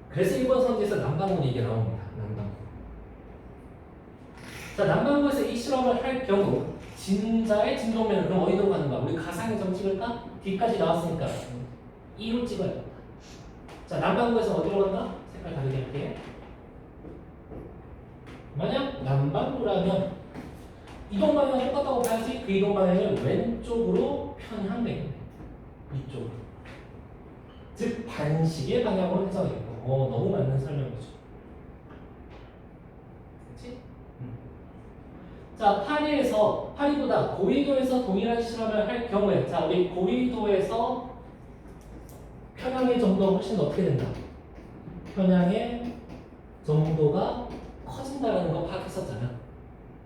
그래서 이번 선지에서 남반구 얘기가 나옵니다. 남반구. 자, 남반구에서 이 실험을 할 경우 진자의 진동면은 그럼 어디로 가는 거야? 우리 가상의 점 찍을까? D까지 나왔으니까 2로 찍어야겠다. 자, 남반구에서 어디로 간다? 색깔 다르게 할게. 만약 남반구라면 이동 방향이 똑같다고 봐야지. 그 이동 방향을 왼쪽으로 편향되겠네. 이쪽으로. 즉 반시계 방향으로 해석하겠고. 너무 맞는 설명이죠. 그렇지? 자, 파리보다 고위도에서 동일한 실험을 할 경우에, 자, 우리 고위도에서 편향의 정도가 훨씬 어떻게 된다? 편향의 정도가 커진다라는 거 파악했었잖아.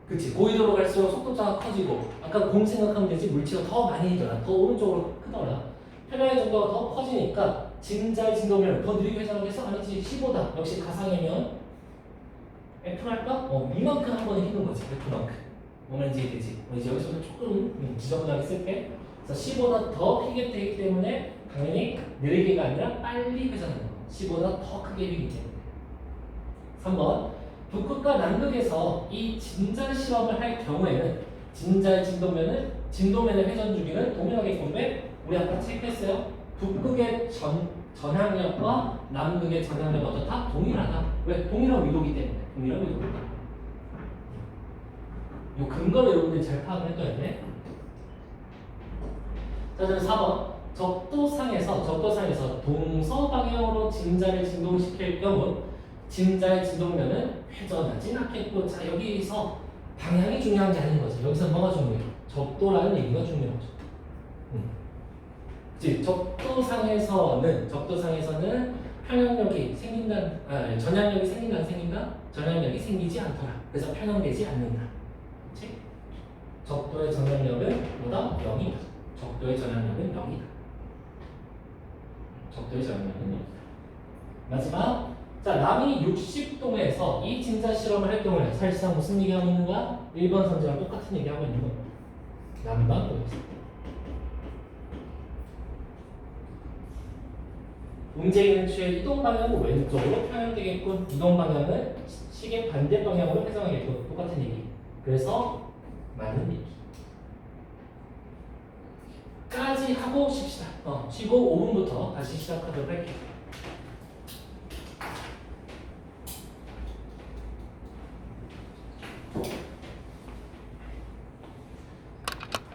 그치? 고위도로 갈수록 속도차가 커지고, 아까 공 생각하면 되지, 물체가 더 많이 있더라. 더 오른쪽으로 크더라. 편향의 정도가 더 커지니까 진자의 진동면을 더 느리게 해석해서 아니지 15다. 역시 가상이면 F랄까? 이만큼 한 번에 힘든 거지. F만큼. 뭔지 되지. 이제 여기서도 조금 지저분하게 쓸게. 그래서 10보다 더 크게 되기 때문에 당연히 느리게가 아니라 빨리 회전하는 거. 10보다 더 크게 되기 때문에. 3번. 북극과 남극에서 이 진자 실험을 할 경우에는 진자의 진도면의 회전 주기는 동일하게 왜? 우리 아까 체크했어요. 북극의 전향력과 남극의 전향력 어떤 다 동일하다. 왜? 동일한 위도기 때문에. 동일한 위도기 때문에. 이 근거를 여러분들이 잘 파악을 해둬야 돼. 자, 그럼 4번. 적도상에서 동서 방향으로 진자를 진동시킬 경우 진자의 진동면은 회전하진 않겠고, 자, 여기서 방향이 중요한 게 아닌 거죠. 여기서 뭐가 중요해요? 적도라는 얘기가 중요하죠. 즉, 적도상에서는 편향력이 전향력이 생긴다? 전향력이 생기지 않더라. 그래서 편향되지 않는다. 그치? 적도의 전향력은 뭐다? 0이다. 적도의 전향력은 0이다. 적도의 전향력은 0이다. 마지막, 자, 남이 60도에서 이 진자 실험을 할 경우에 사실상 무슨 얘기하고 있는 거야? 1번 선지랑 똑같은 얘기하고 있는 거야. 남반구에서. 움직이는 추의 이동 방향은 왼쪽으로 편향되겠군. 이동 방향은 시계 반대 방향으로 회전하겠군. 똑같은 얘기. 그래서 맞는 얘기. 까지 하고 쉽시다. 쉬고 5분부터 다시 시작하도록 할게요.